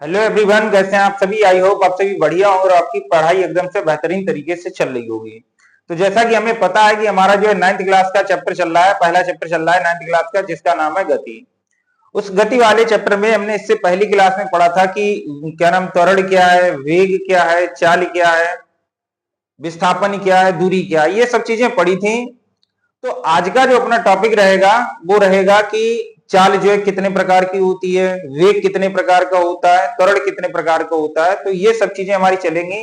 Hello everyone, कैसे हैं आप सभी। आई होप आप सभी बढ़िया हो और आपकी पढ़ाई एकदम से बेहतरीन तरीके से चल रही होगी। तो जैसा कि हमें पता है कि हमारा जो है 9th क्लास का चैप्टर चल रहा है, पहला चैप्टर चल रहा है 9th क्लास का, जिसका नाम है गति। उस गति वाले चैप्टर में हमने इससे पहली क्लास में पढ़ा था कि क्या नाम, त्वरण क्या है, वेग क्या है, चाल क्या है, विस्थापन क्या है, दूरी क्या है, ये सब चीजें पढ़ी थी। तो आज का जो अपना टॉपिक रहेगा वो रहेगा कि चाल जो है कितने प्रकार की होती है, वेग कितने प्रकार का होता है, त्वरण कितने प्रकार का होता है। तो ये सब चीजें हमारी चलेंगी।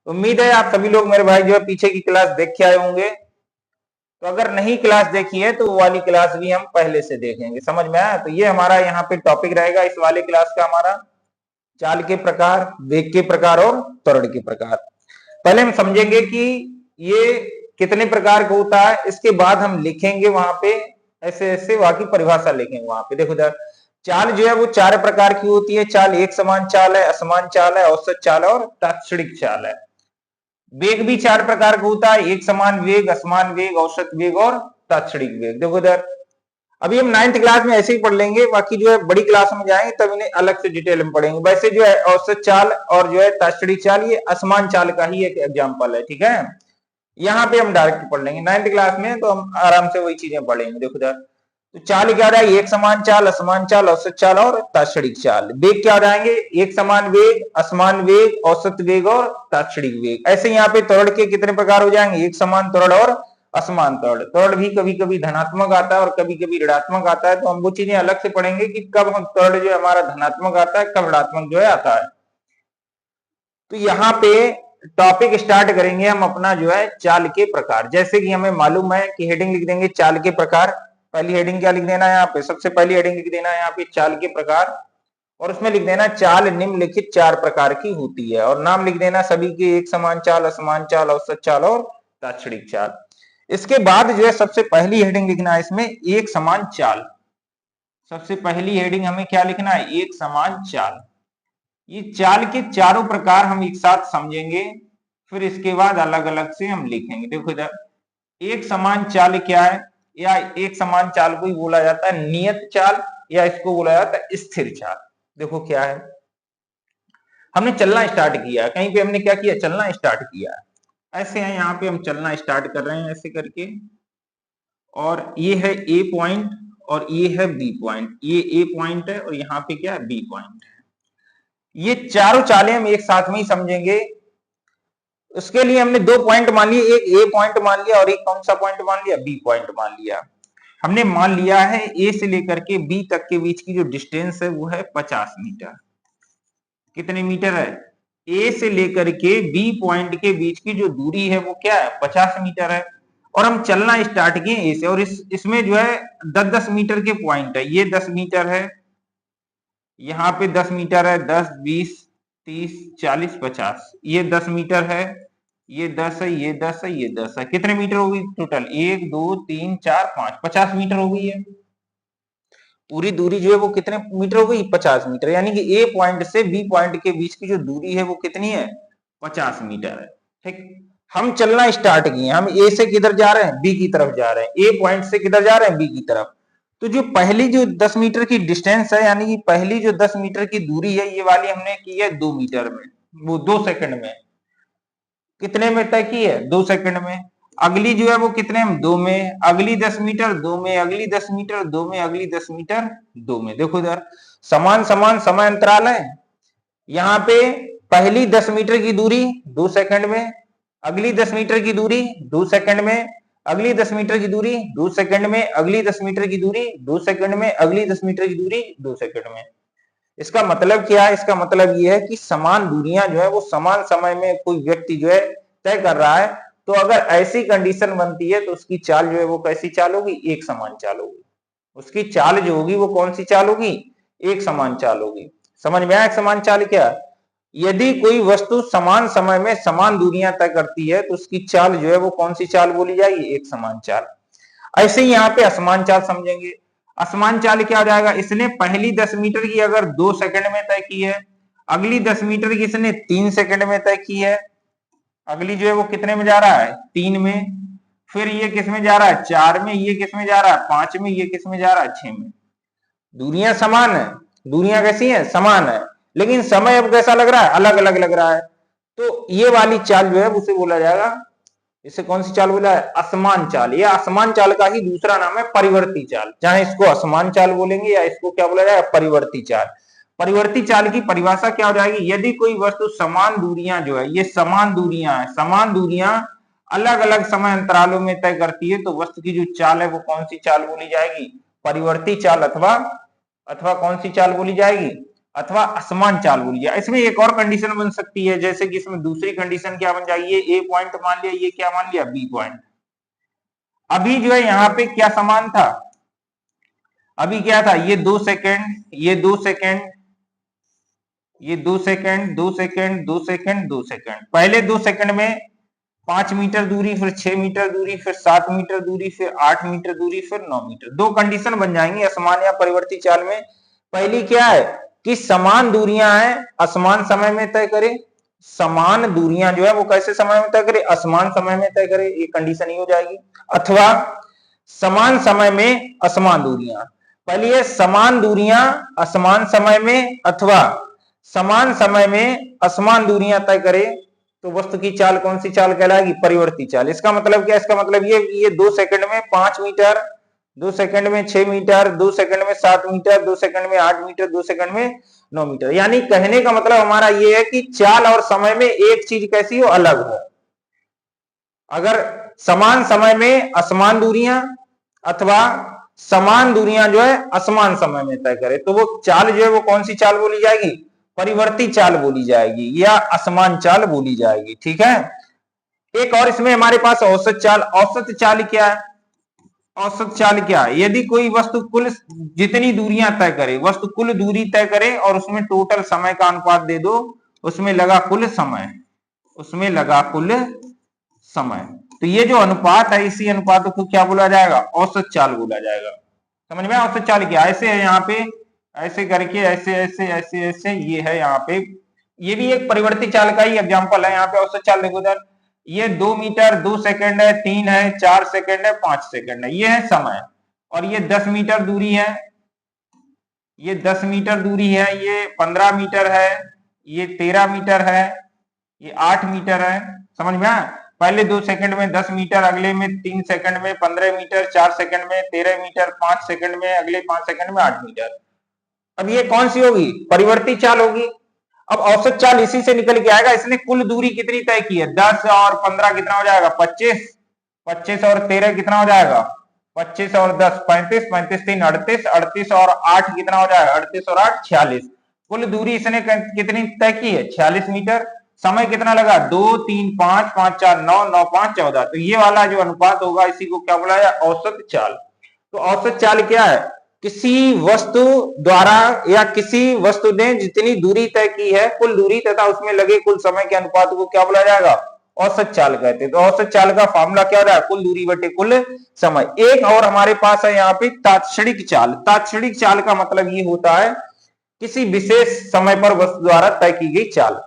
उम्मीद है आप सभी लोग मेरे भाई जो है पीछे की क्लास देख के आए होंगे। तो अगर नहीं क्लास देखी है तो वो वाली क्लास भी हम पहले से देखेंगे। समझ में आया? तो ये हमारा यहाँ पे टॉपिक रहेगा इस वाले क्लास का, हमारा चाल के प्रकार, वेग के प्रकार और त्वरण के प्रकार। पहले हम समझेंगे कि ये कितने प्रकार का होता है, इसके बाद हम लिखेंगे वहां पे ऐसे ऐसे वहां की परिभाषा लिखेंगे। वहां पे देखो इधर चाल जो है वो चार प्रकार की होती है। चाल एक समान चाल है, असमान चाल है, औसत चाल है और तात्क्षणिक चाल है। वेग भी चार प्रकार का होता है, एक समान वेग, असमान वेग, औसत वेग और तात्क्षणिक वेग। देखो इधर अभी हम 9th क्लास में ऐसे ही पढ़ लेंगे, बाकी जो है बड़ी क्लास में जाएंगे तब इन्हें अलग से डिटेल में पढ़ेंगे। वैसे जो है औसत चाल और जो है तात्क्षणिक चाल ये असमान चाल का ही एक एग्जांपल है, ठीक है। यहाँ पे हम डायरेक्ट पढ़ लेंगे 9th क्लास में, तो हम आराम से वही चीजें पढ़ेंगे। देखो इधर तो चाल क्या रहा है, एक समान चाल, असमान चाल, औसत चाल और तात्क्षणिक चाल। वेग क्या रहेंगे, एक समान वेग, असमान वेग, औसत वेग और तात्क्षणिक वेग। ऐसे यहाँ पे त्वरण के कितने प्रकार हो जाएंगे, एक समान त्वरण और असमान त्वरण। त्वरण भी कभी कभी धनात्मक आता है और कभी कभी ऋणात्मक आता है। तो हम वो चीजें अलग से पढ़ेंगे कि कब हम त्वरण जो है हमारा धनात्मक आता है, कब ऋणात्मक जो है आता है। तो यहाँ पे टॉपिक स्टार्ट करेंगे हम अपना जो है चाल के प्रकार। जैसे कि हमें मालूम है कि हेडिंग लिख देंगे चाल के प्रकार। पहली हेडिंग क्या लिख देना है यहाँ पे, सबसे पहली हेडिंग लिख देना है यहाँ पे चाल के प्रकार, और उसमें लिख देना चाल निम्नलिखित चार प्रकार की होती है, और नाम लिख देना सभी के, एक समान चाल, असमान चाल, औसत चाल और तात्क्षणिक चाल। इसके बाद जो है सबसे पहली हेडिंग लिखना है इसमें एक समान चाल। सबसे पहली हेडिंग हमें क्या लिखना है, एक समान चाल। ये चाल के चारों प्रकार हम एक साथ समझेंगे, फिर इसके बाद अलग अलग से हम लिखेंगे। देखो इधर एक समान चाल क्या है, या एक समान चाल को ही बोला जाता है नियत चाल, या इसको बोला जाता है स्थिर चाल। देखो क्या है, हमने चलना स्टार्ट किया, कहीं पे हमने क्या किया, चलना स्टार्ट किया। ऐसे है, यहाँ पे हम चलना स्टार्ट कर रहे हैं ऐसे करके, और ये है ए पॉइंट और ये है बी पॉइंट। ये ए पॉइंट है और यहाँ पे क्या है, बी पॉइंट है। ये चारों चालें हम एक साथ में ही समझेंगे। उसके लिए हमने दो पॉइंट मान लिए, एक ए पॉइंट मान लिया और एक कौन सा पॉइंट मान लिया, बी पॉइंट मान लिया। हमने मान लिया है ए से लेकर के बी तक के बीच की जो डिस्टेंस है वो है 50 मीटर। कितने मीटर है, ए से लेकर के बी पॉइंट के बीच की जो दूरी है वो क्या है, 50 मीटर है। और हम चलना स्टार्ट किए ए से, और इसमें जो है 10-10 मीटर के पॉइंट है। ये 10 मीटर है, यहाँ पे 10 मीटर है, 10, 20, 30, 40, 50, ये 10 मीटर है, ये 10 है, ये 10 है, ये 10 है। कितने मीटर होगी टोटल, 1, 2, 3, 4, 5, 50 मीटर हो गई है। पूरी दूरी जो है वो कितने मीटर हो गई, 50 मीटर। यानी कि ए पॉइंट से बी पॉइंट के बीच की जो दूरी है वो कितनी है, 50 मीटर है। ठीक, हम चलना स्टार्ट किए, हम ए से किधर जा रहे हैं, बी की तरफ जा रहे हैं। ए पॉइंट से किधर जा रहे हैं, बी की तरफ। तो जो पहली जो 10 मीटर की डिस्टेंस है, यानी कि पहली जो 10 मीटर की दूरी है, ये वाली हमने की है 2 मीटर में, वो 2 सेकंड में। कितने में तय की है, 2 सेकंड में। अगली जो है वो कितने में, 2 में। अगली 10 मीटर 2 में, अगली 10 मीटर 2 में, अगली 10 मीटर 2 में। देखो इधर समान समान समय अंतराल है। यहाँ पे पहली 10 मीटर की दूरी 2 सेकंड में, अगली 10 मीटर की दूरी 2 सेकंड में, अगली 10 मीटर की दूरी 2 सेकंड में, अगली 10 मीटर की दूरी 2 सेकंड में, अगली 10 मीटर की दूरी 2 सेकंड में। इसका मतलब क्या है, इसका मतलब ये है कि समान दूरियां जो है वो समान समय में कोई व्यक्ति जो है तय कर रहा है। तो अगर ऐसी कंडीशन बनती है तो उसकी चाल जो है वो कैसी चाल होगी, एक समान चाल होगी। उसकी चाल जो होगी वो कौन सी चाल होगी, एक समान चाल होगी। समझ में आया एक समान चाल क्या। यदि कोई वस्तु समान समय में समान दूरियां तय करती है तो उसकी चाल जो है वो कौन सी चाल बोली जाएगी, एक समान चाल। ऐसे ही यहाँ पे असमान चाल समझेंगे। असमान चाल क्या हो जाएगा, इसने पहली 10 मीटर की अगर 2 सेकंड में तय की है, अगली 10 मीटर की इसने 3 सेकंड में तय की है, अगली जो है वो कितने में जा रहा है, 3 में, फिर ये किस में जा रहा है, 4 में, ये किस में जा रहा है, 5 में, ये किस में जा रहा है, 6 में। दूरियां समान है, दूरियां कैसी है, समान है, लेकिन समय अब कैसा लग रहा है, अलग अलग लग रहा है। तो ये वाली चाल जो है उसे बोला जाएगा, इसे कौन सी चाल बोला है, असमान चाल। या असमान चाल का ही दूसरा नाम है परिवर्ती चाल, चाहे इसको असमान चाल बोलेंगे या इसको क्या बोला जाएगा, परिवर्ती चाल। परिवर्ती चाल की परिभाषा क्या हो जाएगी, यदि कोई वस्तु समान दूरियां जो है, ये समान दूरियां है, समान दूरियां अलग अलग समय अंतरालों में तय करती है, तो वस्तु की जो चाल है वो कौन सी चाल बोली जाएगी, परिवर्ती चाल, अथवा कौन सी चाल बोली जाएगी, अथवा असमान चाल बोली जाए। इसमें एक और कंडीशन बन सकती है, जैसे कि इसमें दूसरी कंडीशन क्या बन जाएगी, ये ए पॉइंट मान लिया, ये क्या मान लिया, बी पॉइंट। अभी जो है यहाँ पे क्या समान था, अभी क्या था, ये 2 सेकेंड, ये 2 सेकेंड, ये 2 सेकेंड, 2 सेकेंड, 2 सेकेंड, 2 सेकेंड। पहले 2 सेकेंड में 5 मीटर दूरी, फिर 6 मीटर दूरी, फिर 7 मीटर दूरी, फिर 8 मीटर दूरी, फिर 9 मीटर। दो कंडीशन बन जाएंगी असमान या परिवर्ती चाल में। पहली क्या है कि समान दूरियां हैं, असमान समय में तय करें। समान दूरियां जो है वो कैसे समय में तय करे, असमान समय में तय करे, ये कंडीशन ही हो जाएगी। अथवा समान समय में असमान दूरियां, पहली है समान दूरियां असमान समय में, अथवा समान समय में असमान दूरियां तय करे, तो वस्तु की चाल कौन सी चाल कहलाएगी, परिवर्ती चाल। इसका मतलब क्या, इसका मतलब ये 2 सेकंड में 5 मीटर, 2 सेकंड में 6 मीटर, 2 सेकंड में 7 मीटर, 2 सेकंड में 8 मीटर, 2 सेकंड में 9 मीटर। यानी कहने का मतलब हमारा ये है कि चाल और समय में एक चीज कैसी हो, अलग हो। अगर समान समय में असमान दूरियां, अथवा समान दूरियां जो है असमान समय में तय करे, तो वो चाल जो है वो कौन सी चाल बोली जाएगी, परिवर्ती चाल बोली जाएगी, या असमान चाल बोली जाएगी। ठीक है। एक और इसमें हमारे पास औसत चाल। औसत चाल क्या है, औसत चाल क्या है, यदि कोई वस्तु कुल जितनी दूरियां तय करे, वस्तु कुल दूरी तय करे और उसमें टोटल समय का अनुपात दे दो, उसमें लगा कुल समय, उसमें लगा कुल समय, तो ये जो अनुपात है, इसी अनुपात को क्या बोला जाएगा, औसत चाल बोला जाएगा। समझ में, औसत चाल क्या, ऐसे है यहाँ पे, ऐसे करके ऐसे ऐसे ऐसे ऐसे, ये है यहाँ पे, ये भी एक परिवर्ती चाल का ही एग्जांपल है। यहाँ पे औसत चाल देखो उधर, ये 2 मीटर 2 सेकंड है, 3 है, 4 सेकंड है, 5 सेकंड है, ये है समय। और ये 10 मीटर दूरी है, ये 10 मीटर दूरी है, ये 15 मीटर है, ये 13 मीटर है, ये 8 मीटर है। समझ में आया, पहले 2 सेकंड में 10 मीटर, अगले में 3 सेकंड में 15 मीटर, 4 सेकंड में 13 मीटर, 5 सेकंड में, अगले 5 सेकंड में 8 मीटर। अब ये कौन सी होगी, परिवर्ती चाल होगी। अब औसत चाल इसी से निकल के आएगा, इसने कुल दूरी कितनी तय की है, 10 और 15 कितना हो जाएगा, 25, 25 और 13 कितना हो जाएगा, 25 और 10 35, 35 3 38, 38 और 8 कितना हो जाएगा, 38 और 8 46। कुल दूरी इसने कितनी तय की है, 46 मीटर। समय कितना लगा, 2 3 5 5 4 9 9 5 14। तो ये वाला जो अनुपात होगा, इसी को क्या बोला जाए, औसत चाल। तो औसत चाल क्या है, किसी वस्तु द्वारा या किसी वस्तु ने जितनी दूरी तय की है, कुल दूरी तथा उसमें लगे कुल समय के अनुपात को क्या बोला जाएगा, औसत चाल कहते हैं। तो औसत चाल का फॉर्मूला क्या हो रहा है, कुल दूरी बटे कुल समय। एक और हमारे पास है यहाँ पे तात्क्षणिक चाल। तात्क्षणिक चाल का मतलब ये होता है किसी विशेष समय पर वस्तु द्वारा तय की गई चाल,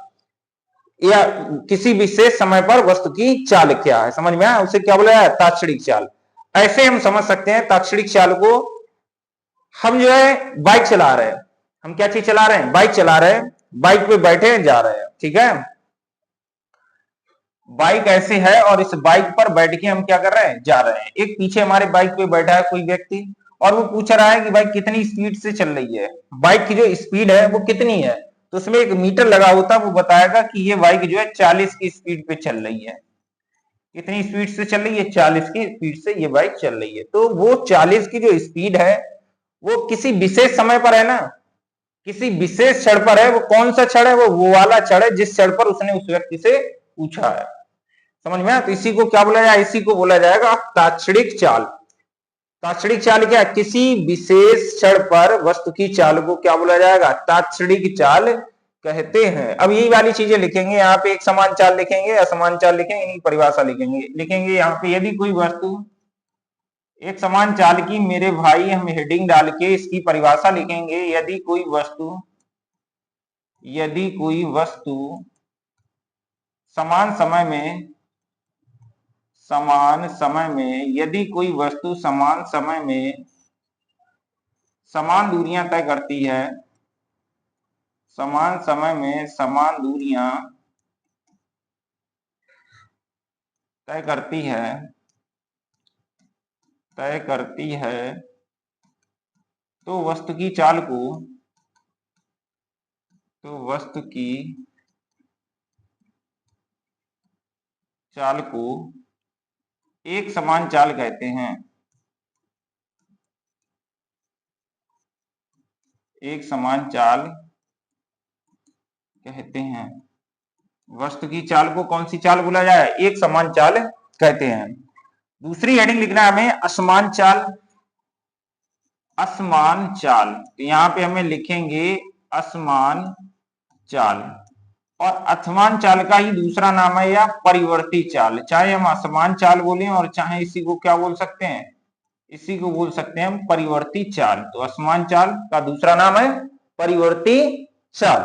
या किसी विशेष समय पर वस्तु की चाल क्या है, समझ में आया, उसे क्या बोला जाए, तात्क्षणिक चाल। ऐसे हम समझ सकते हैं तात्क्षणिक चाल को, हम जो है बाइक चला रहे हैं, हम क्या चीज चला रहे हैं, बाइक चला रहे हैं, बाइक पे बैठे जा रहे हैं, ठीक है। बाइक ऐसे है और इस बाइक पर बैठ के हम क्या कर रहे हैं, जा रहे हैं। एक पीछे हमारे बाइक पे बैठा है कोई व्यक्ति, और वो पूछ रहा है कि बाइक कितनी स्पीड से चल रही है, बाइक की जो स्पीड है वो कितनी है। तो उसमें एक मीटर लगा होता है, वो बताएगा कि ये बाइक जो है 40 की स्पीड पे चल रही है। कितनी स्पीड से चल रही है, 40 की स्पीड से ये बाइक चल रही है। तो वो 40 की जो स्पीड है वो किसी विशेष समय पर है ना, किसी विशेष क्षण पर है। वो कौन सा क्षण है, वो वाला क्षण है जिस क्षण पर उसने उस व्यक्ति से पूछा है। समझ में आया, तो इसी को क्या बोला जाए, इसी को बोला जाएगा तात्क्षणिक चाल। तात्क्षणिक चाल क्या, किसी विशेष क्षण पर वस्तु की चाल को क्या बोला जाएगा, तात्क्षणिक चाल कहते हैं। अब यही वाली चीजें लिखेंगे यहाँ पे, एक समान चाल लिखेंगे, असमान चाल लिखेंगे, इनकी परिभाषा लिखेंगे यहाँ पे। यदि कोई वस्तु, एक समान चाल की मेरे भाई हम हेडिंग डाल के इसकी परिभाषा लिखेंगे। यदि कोई वस्तु समान समय में, यदि कोई वस्तु समान समय में समान दूरियां तय करती है, समान समय में समान दूरियां तय करती है तो वस्तु की चाल को एक समान चाल कहते हैं। एक समान चाल कहते हैं। वस्तु की चाल को कौन सी चाल बोला जाए? एक समान चाल कहते हैं। दूसरी हेडिंग लिखना है हमें असमान चाल। असमान चाल, तो यहां पे हमें लिखेंगे असमान चाल। और असमान चाल का ही दूसरा नाम है या परिवर्ती चाल। चाहे हम असमान चाल बोलें और चाहे इसी को क्या बोल सकते हैं, इसी को बोल सकते हैं हम परिवर्ती चाल। तो असमान चाल का दूसरा नाम है परिवर्ती चाल।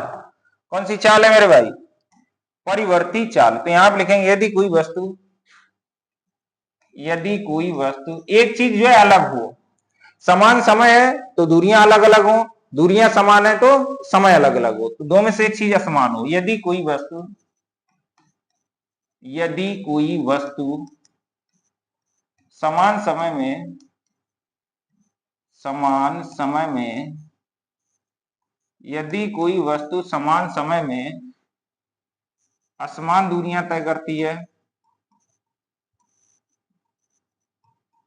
कौन सी चाल है मेरे भाई? परिवर्ती चाल। तो यहां पर लिखेंगे यदि कोई वस्तु एक चीज जो है अलग हो, समान समय है तो दूरियां अलग अलग हो, दूरियां समान है तो समय अलग अलग हो, तो दो में से एक चीज असमान हो। यदि कोई वस्तु समान समय में यदि कोई वस्तु समान समय में असमान दूरियां तय करती है,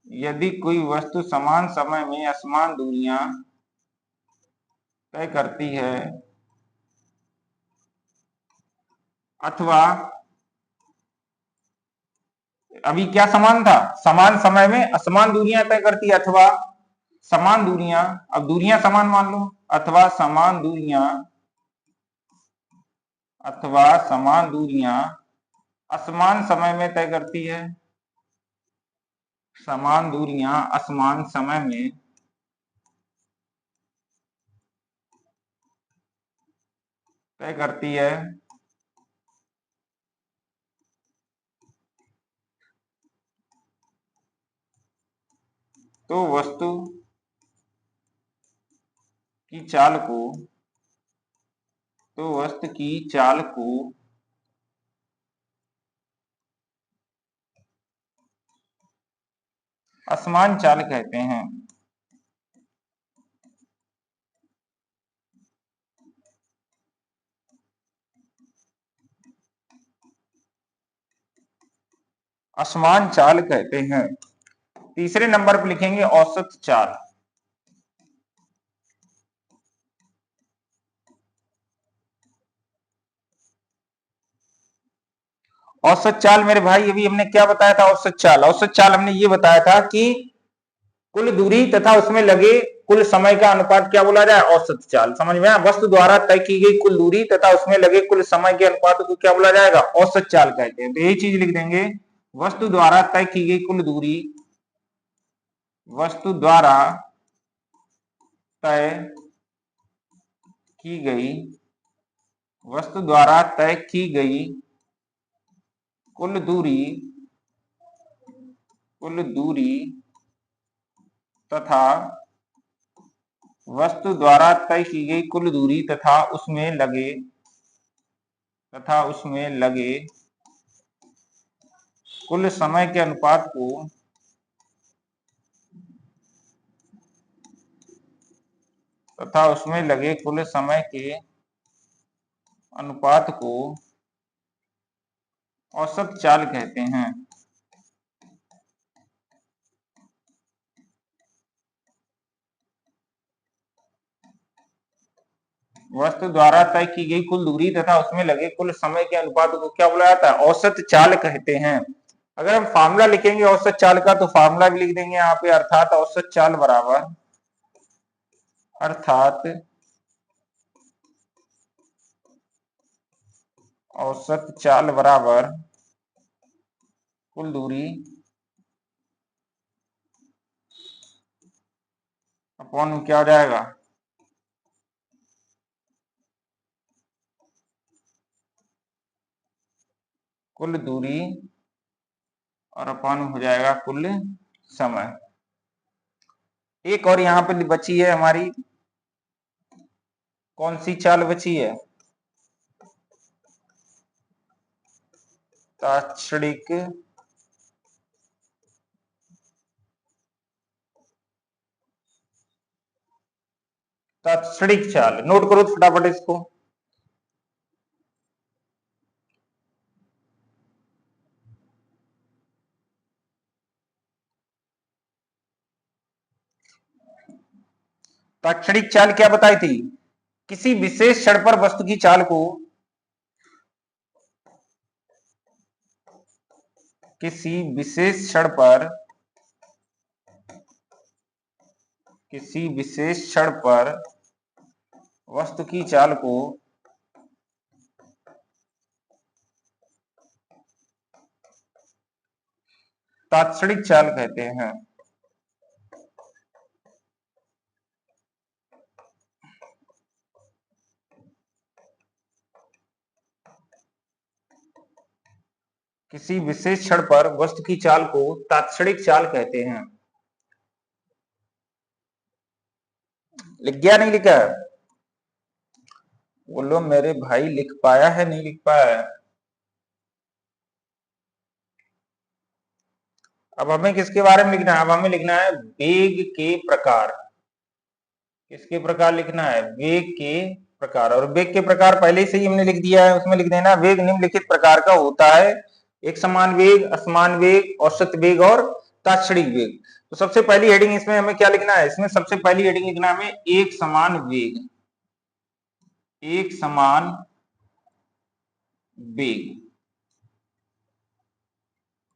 यदि कोई वस्तु समान समय में असमान दूरियां तय करती है अथवा, अभी क्या समान था? समान समय में असमान दूरियां तय करती है अथवा समान दूरियां, अब दूरियां समान मान लो, अथवा समान दूरियां असमान समय में तय करती है। समान दूरियां असमान समय में तय करती है तो वस्तु की चाल को असमान चाल कहते हैं। असमान चाल कहते हैं। तीसरे नंबर पर लिखेंगे औसत चाल। औसत चाल मेरे भाई, अभी हमने क्या बताया था? औसत चाल हमने ये बताया था कि कुल दूरी तथा उसमें लगे कुल समय का अनुपात क्या बोला जाए? औसत चाल। समझ में आया? वस्तु द्वारा तय की गई कुल दूरी तथा उसमें लगे कुल समय के अनुपात को क्या बोला जाएगा? औसत चाल कहते हैं। तो यही चीज लिख देंगे, वस्तु द्वारा तय की गई कुल दूरी, वस्तु द्वारा तय की गई कुल दूरी तथा वस्तु द्वारा तय की गई कुल दूरी तथा उसमें लगे कुल समय के अनुपात को औसत चाल कहते हैं। वस्तु द्वारा तय की गई कुल दूरी तथा उसमें लगे कुल समय के अनुपात को क्या बोला जाता है? औसत चाल कहते हैं। अगर हम फार्मूला लिखेंगे औसत चाल का, तो फार्मूला भी लिख देंगे यहाँ पे, अर्थात औसत चाल बराबर, कुल दूरी अपॉन में क्या हो जाएगा? कुल दूरी और अपॉन में हो जाएगा कुल समय। एक और यहाँ पे बची है हमारी कौन सी चाल बची है? तात्क्षणिक तात्क्षणिक चाल। नोट करो फटाफट इसको। तात्क्षणिक चाल क्या बताई थी? किसी विशेष क्षण पर वस्तु की चाल को किसी विशेष क्षण पर वस्तु की चाल को तात्क्षणिक चाल कहते हैं। किसी विशेष क्षण पर वस्तु की चाल को तात्क्षणिक चाल कहते हैं। लिख गया नहीं लिखा? बोलो मेरे भाई, लिख पाया है नहीं लिख पाया है? अब हमें किसके बारे में लिखना है? अब हमें लिखना है वेग के प्रकार। किसके प्रकार लिखना है? वेग के प्रकार। और वेग के प्रकार पहले से ही हमने लिख दिया है, उसमें लिख देना वेग निम्नलिखित प्रकार का होता है: एक समान वेग, असमान वेग, औसत वेग और तात्क्षणिक वेग। तो सबसे पहली हेडिंग इसमें हमें क्या लिखना है? इसमें सबसे पहली हेडिंग लिखना है हमें एक समान वेग। एक समान वेग।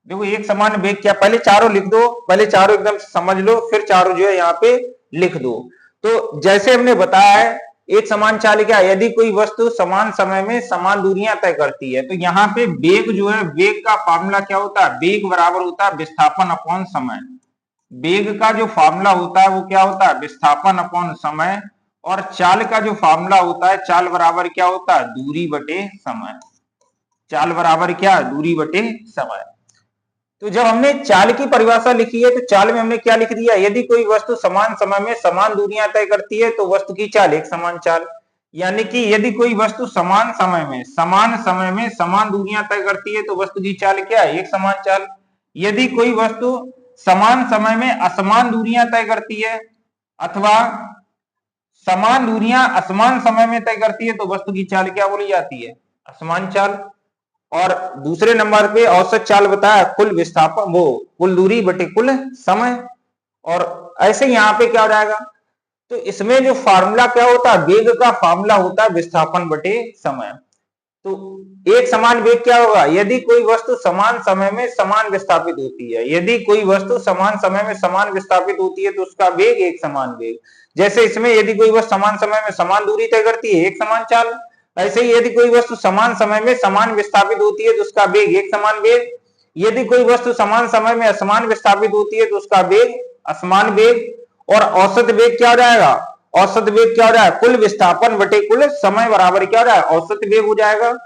देखो एक समान वेग क्या, पहले चारों लिख दो, पहले चारों एकदम समझ लो, फिर चारों जो है यहाँ पे लिख दो। तो जैसे हमने बताया है, एक समान चाल क्या, यदि कोई वस्तु समान समय में समान दूरियां तय करती है। तो यहाँ पे वेग जो है, वेग का फॉर्मूला क्या होता है? वेग बराबर होता है विस्थापन अपॉन समय। वेग का जो फॉर्मूला होता है वो क्या होता है? विस्थापन अपॉन समय। और चाल का जो फॉर्मूला होता है, चाल बराबर क्या होता है? दूरी बटे समय। चाल बराबर क्या? दूरी बटे समय। तो जब हमने चाल की परिभाषा लिखी है, तो चाल में हमने क्या लिख दिया? यदि कोई वस्तु समान समय में समान दूरियां तय करती है तो वस्तु की चाल एक समान चाल। यानी कि यदि कोई वस्तु समान समय में समान दूरियां तय करती है तो वस्तु की चाल क्या है? एक समान चाल। यदि कोई वस्तु समान समय में असमान दूरियां तय करती है अथवा समान दूरियां असमान समय में तय करती है तो वस्तु की चाल क्या बोली जाती है? असमान चाल। और दूसरे नंबर पे औसत चाल बताया, कुल विस्थापन, वो कुल दूरी बटे कुल समय। और ऐसे यहाँ पे क्या हो जाएगा? तो इसमें जो फार्मूला क्या होता है? वेग का फार्मूला होता है विस्थापन बटे समय। तो एक समान वेग क्या होगा? यदि कोई वस्तु समान समय में समान विस्थापित होती है, यदि कोई वस्तु समान समय में समान विस्थापित होती है तो उसका वेग एक समान वेग। जैसे इसमें यदि कोई वस्तु समान समय में समान दूरी तय करती है, एक समान चाल। ऐसे ही यदि कोई वस्तु समान समय में समान विस्थापित होती है तो उसका वेग एक समान वेग। यदि कोई वस्तु समान समय में असमान विस्थापित होती है तो उसका वेग असमान वेग। और औसत वेग क्या हो जाएगा? औसत वेग क्या हो जाएगा? कुल विस्थापन बटे कुल समय बराबर क्या हो जाएगा? औसत वेग हो जाएगा।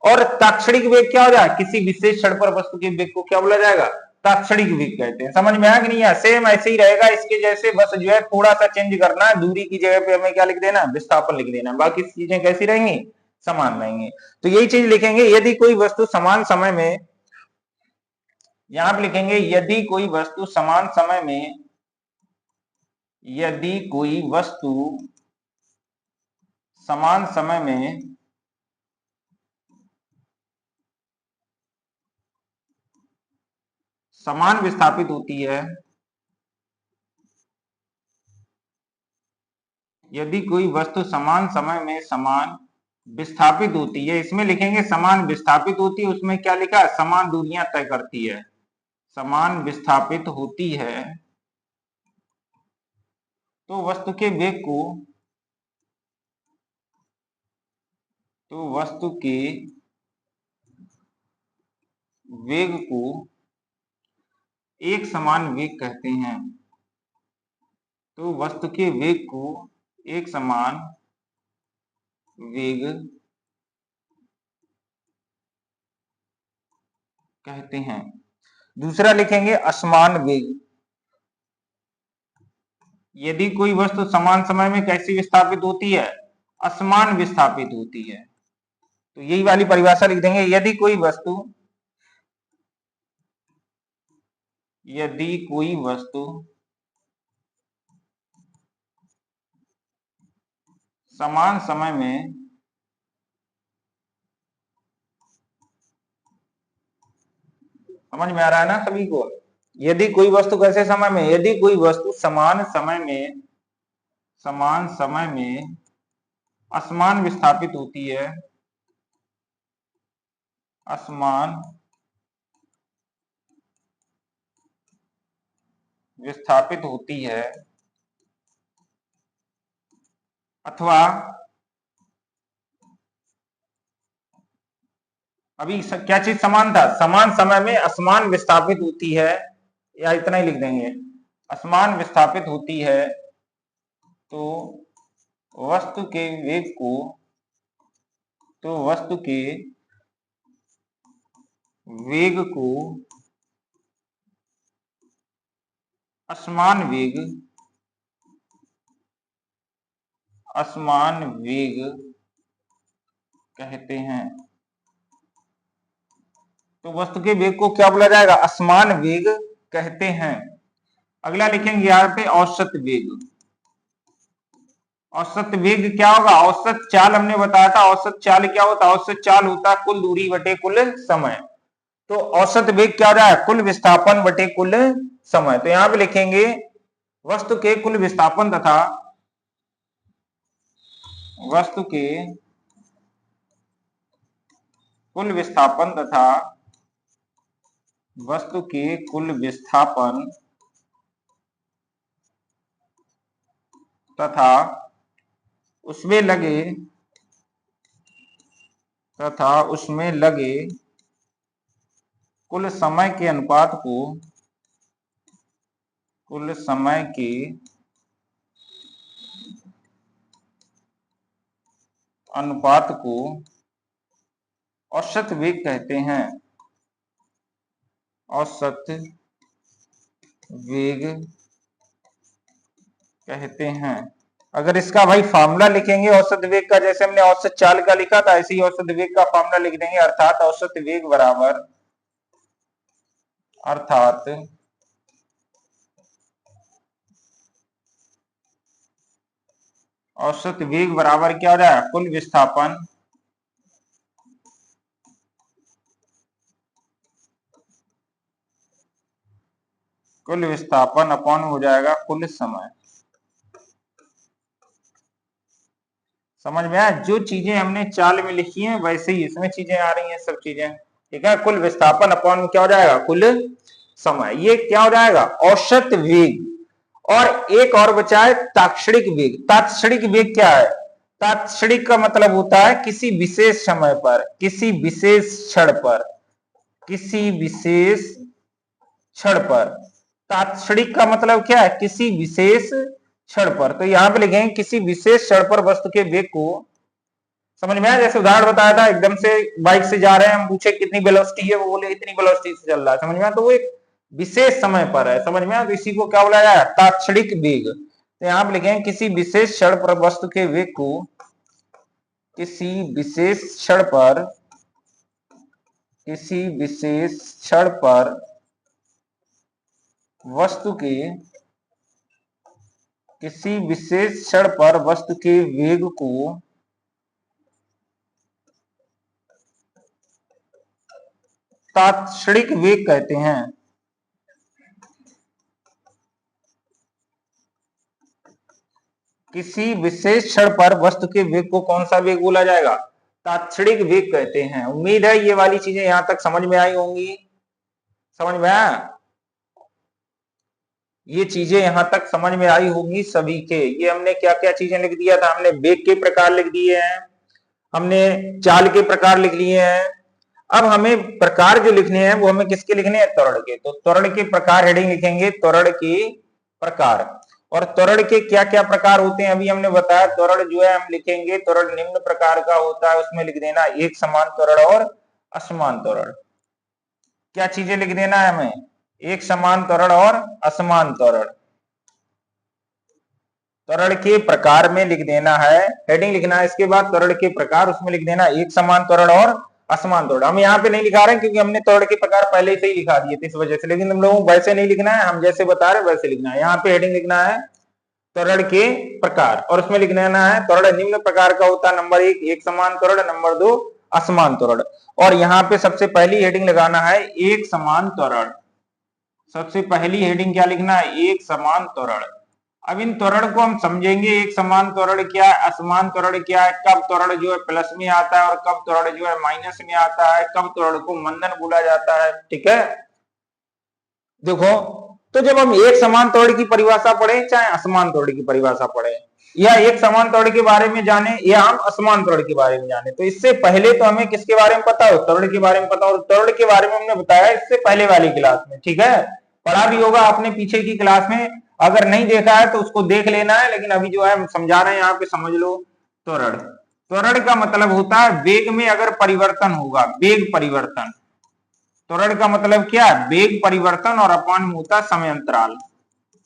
और तात्क्षणिक वेग क्या हो जाएगा? किसी विशेष क्षण पर वस्तु के वेग को क्या बोला जाएगा? तात्क्षणिक वेग कहते हैं। समझ में आया कि नहीं? है सेम ऐसे ही रहेगा इसके जैसे, बस जो है थोड़ा सा चेंज करना है, दूरी की जगह पे हमें क्या लिख देना? विस्थापन लिख देना। बाकी चीजें कैसी रहेंगी? समान रहेंगी। तो यही चीज लिखेंगे, यदि कोई वस्तु समान समय में, यहां पे लिखेंगे यदि कोई वस्तु समान समय में, यदि कोई वस्तु समान समय में समान विस्थापित होती है, यदि कोई वस्तु समान समय में समान विस्थापित होती है, इसमें लिखेंगे समान विस्थापित होती है, उसमें क्या लिखा है? समान दूरियां तय करती है। समान विस्थापित होती है तो वस्तु के वेग को, तो वस्तु के वेग को एक समान वेग कहते हैं। तो वस्तु के वेग को एक समान वेग कहते हैं। दूसरा लिखेंगे असमान वेग। यदि कोई वस्तु समान समय में कैसी विस्थापित होती है? असमान विस्थापित होती है। तो यही वाली परिभाषा लिख देंगे, यदि कोई वस्तु समान समय में समझ में आ रहा है ना सभी को? यदि कोई वस्तु कैसे समय में, यदि कोई वस्तु समान समय में असमान विस्थापित होती है, असमान विस्थापित होती है, अथवा अभी क्या चीज समान था, समान समय में असमान विस्थापित होती है, या इतना ही लिख देंगे, असमान विस्थापित होती है, तो वस्तु के वेग को, तो वस्तु के वेग को असमान वेग कहते हैं। तो वस्तु के वेग को क्या बोला जाएगा, असमान वेग कहते हैं। अगला लिखेंगे यहाँ पे औसत वेग। औसत वेग क्या होगा, औसत चाल हमने बताया था, औसत चाल क्या होता है, औसत चाल होता है कुल दूरी बटे कुल समय। तो औसत वेग क्या हो रहा है, कुल विस्थापन बटे कुल समय। तो यहां पे लिखेंगे वस्तु के कुल विस्थापन तथा वस्तु के कुल विस्थापन तथा वस्तु के कुल विस्थापन तथा उसमें लगे कुल समय के अनुपात को, कुल समय के अनुपात को औसत वेग कहते हैं। औसत वेग कहते हैं। अगर इसका भाई फार्मूला लिखेंगे औसत वेग का, जैसे हमने औसत चाल का लिखा था, ऐसे ही औसत वेग का फार्मूला लिख देंगे, अर्थात औसत वेग बराबर, अर्थात औसत वेग बराबर क्या हो रहा है, कुल विस्थापन अपॉन हो जाएगा कुल समय। समझ में आया? जो चीजें हमने चाल में लिखी हैं वैसे ही इसमें चीजें आ रही हैं, सब चीजें ठीक है। कुल विस्थापन अपॉन क्या हो जाएगा, कुल समय। ये क्या हो जाएगा, औसत वेग। और एक और बचा है तात्क्षणिक वेग। तात्क्षणिक वेग क्या है, तात्क्षणिक का मतलब होता है किसी विशेष समय पर, किसी विशेष क्षण पर, किसी विशेष क्षण पर। तात्क्षणिक का मतलब क्या है, किसी विशेष क्षण पर। तो यहां पे लिखेंगे किसी विशेष क्षण पर वस्तु के वेग को, समझ में आया? जैसे उदाहरण बताया था, एकदम से बाइक से जा रहे हैं, हम पूछे कितनी वेलोसिटी है, वो बोले इतनी वेलोसिटी से चल रहा है, समझ में आया? तो वो एक विशेष समय पर है, समझ में आया? तो इसी को क्या बोला जाए, तात्क्षणिक वेग। तो यहां पे लिखेंगे किसी विशेष क्षण पर वस्तु के वेग को, किसी विशेष क्षण पर, किसी विशेष क्षण पर वस्तु के, किसी विशेष क्षण पर वस्तु के वेग को तात्क्षणिक वेग कहते हैं। किसी विशेष क्षण पर वस्तु के वेग को कौन सा वेग बोला जाएगा, तात्क्षणिक वेग कहते हैं। उम्मीद है ये वाली चीजें यहां तक समझ में आई होंगी। समझ में आया? ये चीजें यहां तक समझ में आई होंगी सभी के। ये हमने क्या क्या चीजें लिख दिया था, हमने वेग के प्रकार लिख दिए हैं, हमने चाल के प्रकार लिख लिए हैं। अब हमें प्रकार जो लिखने हैं वो हमें किसके लिखने हैं, त्वरण के। तो त्वरण के प्रकार हेडिंग लिखेंगे, त्वरण के प्रकार। और त्वरण के क्या क्या प्रकार होते हैं अभी हमने बताया। त्वरण जो है हम लिखेंगे, त्वरण निम्न प्रकार का होता है, उसमें लिख देना एक समान त्वरण और असमान त्वरण। क्या चीजें लिख देना है हमें, एक समान त्वरण और असमान त्वरण। त्वरण के प्रकार में लिख देना है, हेडिंग लिखना है इसके बाद त्वरण के प्रकार, उसमें लिख देना एक समान त्वरण और असमान त्वरण। हम यहाँ पे नहीं लिखा रहे हैं क्योंकि हमने त्वरण के प्रकार पहले से ही लिखा दिए थे इस वजह से, लेकिन तुम लोगों को वैसे नहीं लिखना है, हम जैसे बता रहे वैसे लिखना है। यहाँ पे हेडिंग लिखना है त्वरण के प्रकार और उसमें लिख देना है त्वरण निम्न प्रकार का होता है, नंबर एक समान त्वरण, नंबर 2 असमान त्वरण। और यहाँ पे सबसे पहली हेडिंग लगाना है एक समान त्वरण। सबसे पहली हेडिंग क्या लिखना है, एक समान त्वरण। अब इन त्वरण को हम समझेंगे, एक समान त्वरण क्या है, असमान त्वरण क्या है, कब त्वरण जो है प्लस में आता है और कब त्वरण जो है माइनस में आता है, कब त्वरण को मंदन बोला जाता है। ठीक है, देखो तो जब हम एक समान त्वरण की परिभाषा पढ़े चाहे असमान त्वरण की परिभाषा पढ़े, या एक समान त्वरण के बारे में जाने या हम असमान त्वरण के बारे में जाने, तो इससे पहले तो हमें किसके बारे में पता हो, त्वरण के बारे में पता हो। त्वरण के बारे में हमने बताया इससे पहले वाली क्लास में, ठीक है, पढ़ा भी होगा आपने पीछे की क्लास में, अगर नहीं देखा है तो उसको देख लेना है, लेकिन अभी जो है हम समझा रहे हैं यहाँ पे समझ लो। त्वरण, त्वरण का मतलब होता है वेग में अगर परिवर्तन होगा, वेग परिवर्तन। त्वरण का मतलब क्या है, वेग परिवर्तन, और अपान में होता है समय अंतराल।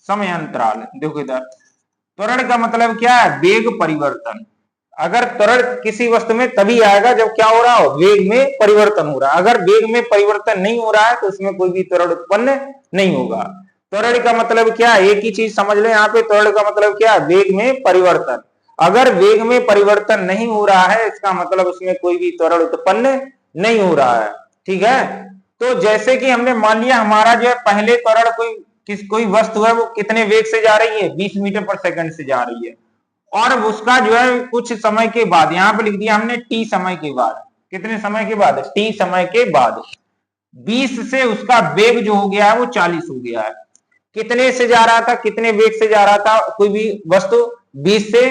समय अंतराल देखो इधर, त्वरण का मतलब क्या है, वेग परिवर्तन। अगर त्वरण किसी वस्तु में तभी आएगा जब क्या हो रहा हो, वेग में परिवर्तन हो रहा है। अगर वेग में परिवर्तन नहीं हो रहा है तो उसमें कोई भी त्वरण उत्पन्न नहीं होगा। त्वरण का मतलब क्या है, एक ही चीज समझ लो यहाँ पे, त्वरण का मतलब क्या है, वेग में परिवर्तन। अगर वेग में परिवर्तन नहीं हो रहा है इसका मतलब उसमें कोई भी त्वरण उत्पन्न नहीं हो रहा है। ठीक है, तो जैसे कि हमने मान लिया हमारा जो है पहले त्वरण कोई वस्तु है वो कितने वेग से जा रही है, 20 मीटर पर सेकंड से जा रही है, और उसका जो है कुछ समय के बाद, यहां पे लिख दिया हमने टी समय के बाद, कितने समय के बाद, टी समय के बाद 20 से उसका वेग जो हो गया है वो 40 हो गया है। कितने से जा रहा था, कितने वेग से जा रहा था कोई भी वस्तु, 20 से,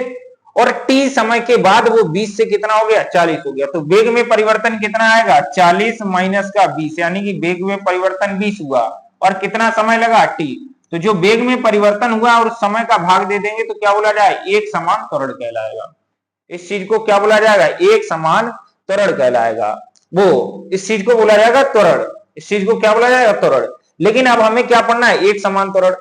और टी समय के बाद वो 20 से कितना हो गया, 40 हो गया। तो वेग में परिवर्तन कितना आएगा, 40 माइनस का 20, यानी कि वेग में परिवर्तन 20 हुआ और कितना समय लगा, टी। तो जो वेग में परिवर्तन हुआ और उस समय का भाग दे देंगे तो क्या बोला जाए, एक समान त्वरण कहलाएगा। इस चीज को क्या बोला जाएगा, एक समान त्वरण कहलाएगा। वो इस चीज को बोला जाएगा त्वरण, इस चीज को क्या बोला जाएगा, त्वरण। लेकिन अब हमें क्या पढ़ना है, एक समान त्वरण।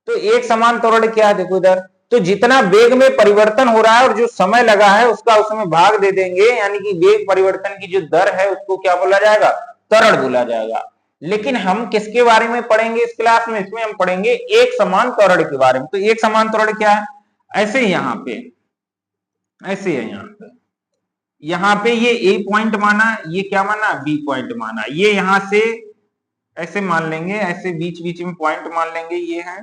तो एक समान त्वरण क्या है, देखो इधर, तो जितना वेग में परिवर्तन हो रहा है और जो समय लगा है उसका उसमें भाग दे देंगे, यानी कि वेग परिवर्तन की जो दर है उसको क्या बोला जाएगा, त्वरण बोला जाएगा। लेकिन हम किसके बारे में पढ़ेंगे इस क्लास में, इसमें हम पढ़ेंगे एक समान त्वरण के बारे में। तो एक समान त्वरण क्या है, ऐसे ही यहाँ पे, ऐसे है यहाँ पे ये ए पॉइंट माना, ये क्या माना, बी पॉइंट माना, ये यहां से ऐसे मान लेंगे, ऐसे बीच बीच में पॉइंट मान लेंगे, ये है,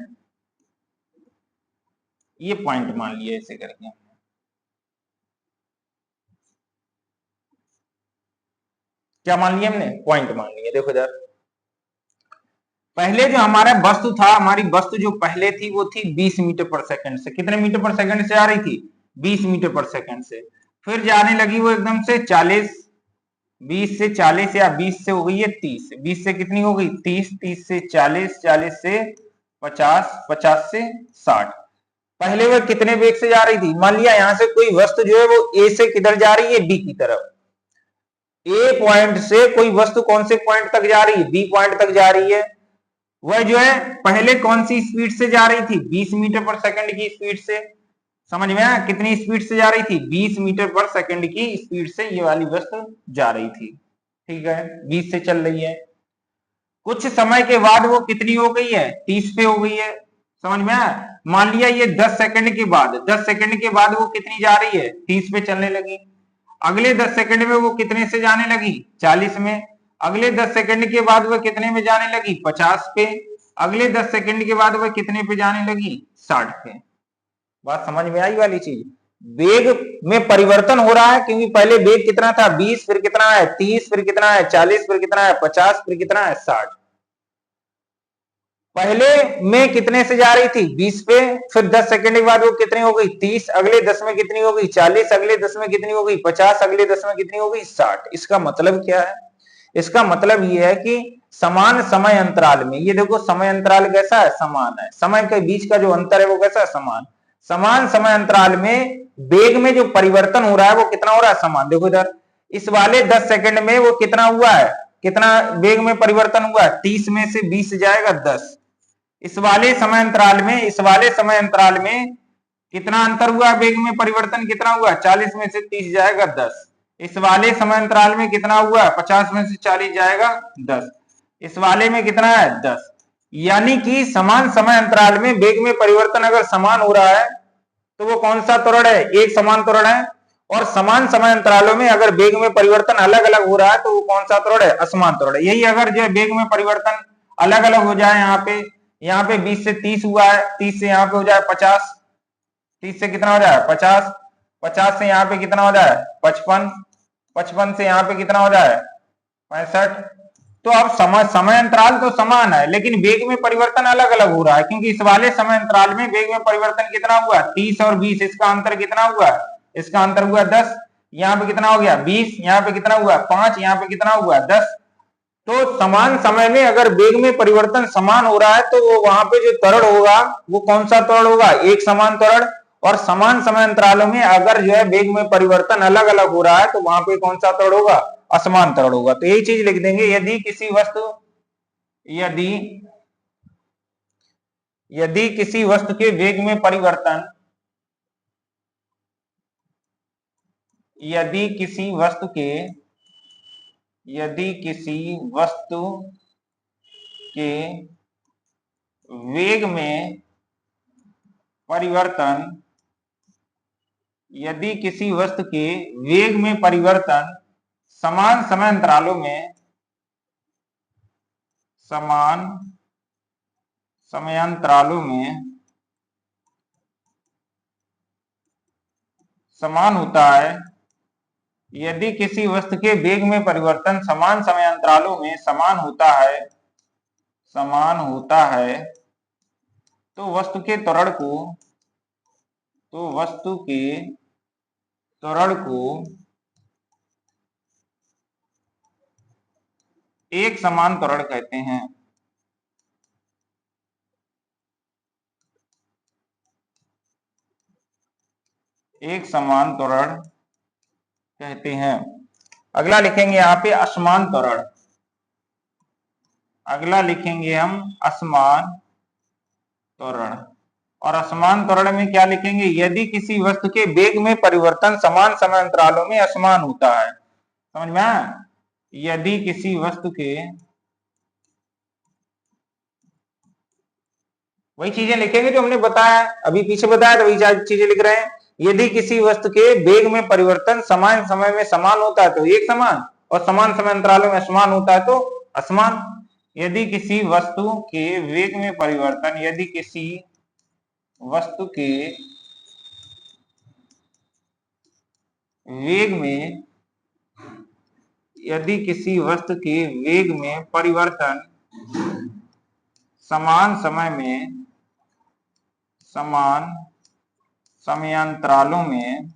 ये पॉइंट मान लिया ऐसे करके, क्या मान लिया हमने, पॉइंट मान लिया। देखो इधर पहले जो हमारा वस्तु था, हमारी वस्तु जो पहले थी वो थी 20 मीटर पर सेकंड से, कितने मीटर पर सेकंड से आ रही थी, 20 मीटर पर सेकंड से। फिर जाने लगी वो एकदम से 40, 20 से 40, या 20 से हो गई है 30, 20 से कितनी हो गई 30, 30 से 40, 40 से 50, 50 से 60। पहले वह कितने वेग से जा रही थी, मान लिया यहां से कोई वस्तु जो है वो ए से किधर जा रही है, बी की तरफ। ए पॉइंट से कोई वस्तु कौन से पॉइंट तक जा रही है, बी पॉइंट तक जा रही है। वह जो है पहले कौन सी स्पीड से जा रही थी, 20 मीटर पर सेकंड की स्पीड से। समझ में आया, कितनी स्पीड से जा रही थी, 20 मीटर पर सेकंड की स्पीड से ये वाली वस्तु जा रही थी। ठीक है, 20 से चल रही है। कुछ समय के बाद वो कितनी हो गई है, 30 पे हो गई है। समझ में आया, मान लिया ये 10 सेकंड के बाद, 10 सेकंड के बाद वो कितनी जा रही है, 30 पे चलने लगी। अगले 10 सेकंड में वो कितने से जाने लगी, 40 में। अगले 10 सेकंड के बाद वह कितने में जाने लगी, 50 पे। अगले 10 सेकंड के बाद वह कितने पे जाने लगी, 60 पे। बात समझ में आई वाली चीज, वेग में परिवर्तन हो रहा है क्योंकि पहले वेग कितना था 20, फिर कितना है 30, फिर कितना है 40, फिर कितना है 50, फिर कितना है 60। पहले में कितने से जा रही थी, 20 पे, फिर 10 सेकंड के बाद वो कितनी हो गई, 30, अगले 10 में कितनी हो गई, 40, अगले 10 में कितनी हो गई, 50, अगले 10 में कितनी हो गई, 60। इसका मतलब क्या है, इसका मतलब ये है कि समान समय अंतराल में, ये देखो समय अंतराल कैसा है, समान है। समय के बीच का जो अंतर है वो कैसा है, समान। समान समय अंतराल में वेग में जो परिवर्तन हो रहा है वो कितना हो रहा है, समान। देखो इधर इस वाले 10 सेकंड में वो कितना हुआ है, कितना वेग में परिवर्तन हुआ है, 30 में से 20 जाएगा 10। इस वाले समय अंतराल में, इस वाले समय अंतराल में कितना अंतर हुआ वेग में परिवर्तन, कितना हुआ 40 में से 30 जाएगा 10। इस वाले समय अंतराल में कितना हुआ 50 में से 40 जाएगा 10। इस वाले में कितना है 10। यानी कि समान समय अंतराल में वेग में परिवर्तन अगर समान हो रहा है तो वो कौन सा त्वरण है, एक समान त्वरण है। और समान समय अंतरालों में अगर वेग में परिवर्तन अलग अलग हो रहा है तो वो कौन सा त्वरण है, असमान त्वरण है। यही अगर जो है वेग में परिवर्तन अलग अलग हो जाए, यहाँ पे 20 से 30 हुआ है, 30 से यहाँ पे हो जाए 50, 30 से कितना हो जाए 50, 50 से यहाँ पे कितना हो जाए 55, 55 से यहाँ पे कितना हो जाए 65। तो अब समय अंतराल तो समान है लेकिन वेग में परिवर्तन अलग अलग हो रहा है, क्योंकि इस वाले समय अंतराल में वेग में परिवर्तन कितना हुआ 30 और 20, इसका अंतर कितना हुआ, इसका अंतर हुआ 10। यहाँ पे कितना हो गया 20, यहाँ पे कितना हुआ 5, यहाँ पे कितना हुआ 10। तो समान समय में अगर वेग में परिवर्तन समान हो रहा है तो वो वहां पे जो त्वरण होगा वो कौन सा त्वरण होगा, एक समान त्वरण। और समान समय अंतरालों में अगर जो है वेग में परिवर्तन अलग अलग हो रहा है तो वहां पे कौन सा त्वरण होगा, असमान त्वरण होगा। तो यही चीज लिख देंगे, यदि किसी वस्तु के वेग में परिवर्तन, यदि किसी वस्तु के वेग में परिवर्तन, यदि किसी वस्तु के वेग में परिवर्तन समान समय अंतरालों में, समान समयांतरालों में समान होता है, यदि किसी वस्तु के वेग में परिवर्तन समान समयांतरालों में समान होता है तो वस्तु के त्वरण को एक समान त्वरण कहते हैं। एक समान त्वरण कहते हैं। अगला लिखेंगे यहाँ पे असमान त्वरण, अगला लिखेंगे हम असमान त्वरण। और असमान त्वरण में क्या लिखेंगे, यदि किसी वस्तु के वेग में परिवर्तन समान समय अंतरालों में असमान होता है। समझ में आया, यदि किसी वस्तु के, वही चीजें लिखेंगे जो हमने बताया, अभी पीछे बताया तो वही चीजें लिख रहे हैं। यदि किसी वस्तु के वेग में परिवर्तन समान समय में समान होता है तो एक समान, और समान समय अंतरालों में समान होता है तो असमान। यदि किसी वस्तु के वेग में परिवर्तन, यदि किसी वस्तु के वेग में, यदि किसी वस्तु के वेग में परिवर्तन समान समय में, समान समयांतरालों में,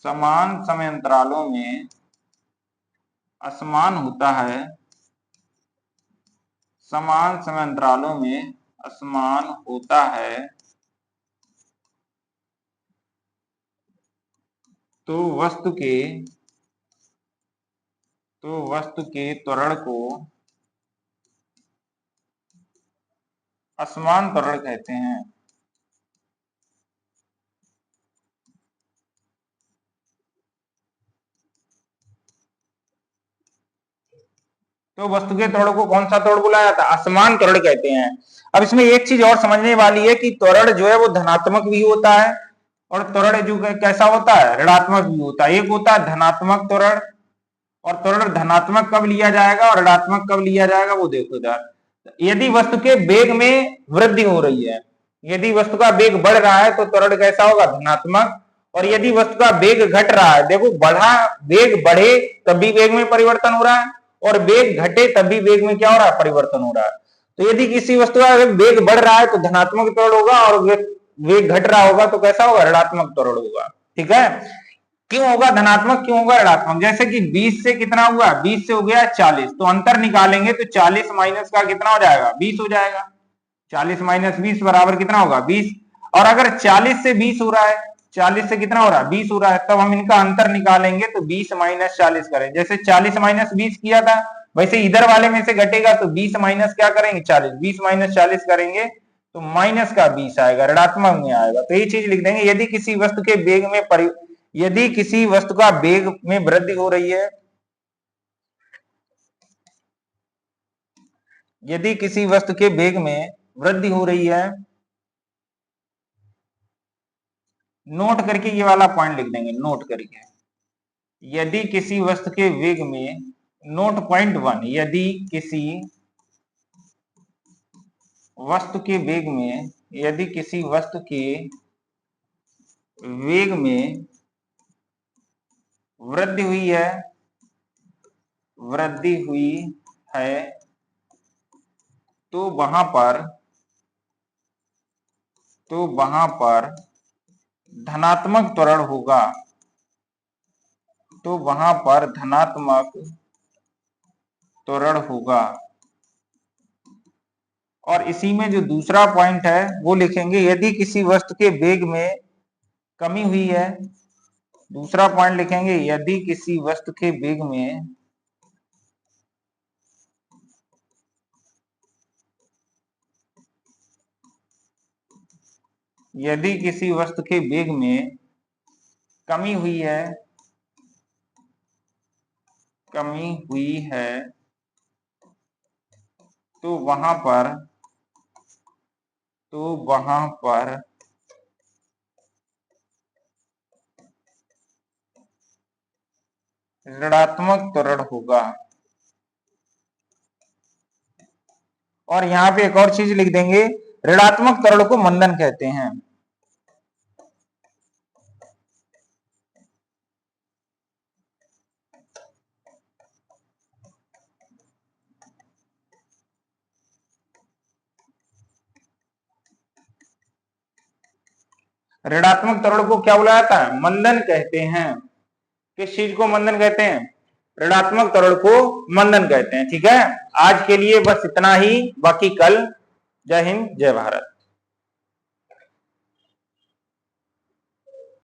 समान समयांतरालों में असमान होता है, समान समयांतरालों में असमान होता है, तो वस्तु के त्वरण को असमान त्वरण कहते हैं। तो वस्तु के त्वरण को कौन सा त्वरण बुलाया जाता है, असमान त्वरण कहते हैं। अब इसमें एक चीज और समझने वाली है कि त्वरण जो है वो धनात्मक भी होता है और त्वरण जो कैसा होता है, ऋणात्मक भी होता है। एक होता है धनात्मक त्वरण, और त्वरण धनात्मक कब लिया जाएगा और ऋणात्मक कब लिया जाएगा वो देखो जरा। यदि वस्तु के वेग में वृद्धि हो रही है, यदि वस्तु का वेग बढ़ रहा है तो त्वरण कैसा होगा, धनात्मक। और यदि वस्तु का वेग घट रहा है, देखो वेग बढ़े तब भी वेग में परिवर्तन हो रहा है, और वेग घटे तब भी वेग में क्या हो रहा है, परिवर्तन हो रहा है। तो यदि किसी वस्तु का वेग बढ़ रहा है तो धनात्मक त्वरण होगा, और वेग घट रहा होगा तो कैसा होगा, ऋणात्मक त्वरण होगा। ठीक है, क्यों होगा धनात्मक, क्यों होगा ऋणात्मक। जैसे कि 20 से कितना हुआ, 20 से हो गया 40, तो अंतर निकालेंगे तो 40 माइनस का कितना हो जाएगा, 20 हो जाएगा। 40 माइनस 20 बराबर कितना होगा, 20। और अगर 40 से 20 हो रहा है, 40 से कितना हो रहा है, 20 हो रहा है, तब हम इनका अंतर निकालेंगे तो 20 माइनस 40 करें। जैसे 40 माइनस 20 किया था, वैसे इधर वाले में से घटेगा तो 20 माइनस क्या करेंगे, 40, 20 माइनस 40 करेंगे तो -20 आएगा, ऋणात्मक में आएगा। तो ये चीज लिख देंगे, यदि किसी वस्तु के वेग में यदि किसी वस्तु का वेग में वृद्धि हो रही है, यदि किसी वस्तु के वेग में वृद्धि हो रही है, नोट करके ये वाला पॉइंट लिख देंगे, नोट करके, यदि किसी वस्तु के वेग में, नोट पॉइंट 1, यदि किसी वस्तु के वेग में, यदि किसी वस्तु के वेग में वृद्धि हुई है, वृद्धि हुई है, तो वहां पर धनात्मक त्वरण होगा, तो वहां पर धनात्मक त्वरण होगा। और इसी में जो दूसरा पॉइंट है वो लिखेंगे, यदि किसी वस्तु के वेग में कमी हुई है, दूसरा पॉइंट लिखेंगे, यदि किसी वस्तु के वेग में कमी हुई है, तो वहां पर ऋणात्मक त्वरण होगा। और यहाँ पे एक और चीज लिख देंगे, ऋणात्मक त्वरण को मंदन कहते हैं। ऋणात्मक त्वरण को क्या बोला जाता है? मंदन कहते हैं। किस चीज को मंदन कहते हैं? ऋणात्मक त्वरण को मंदन कहते हैं। ठीक है, आज के लिए बस इतना ही, बाकी कल। जय हिंद, जय भारत।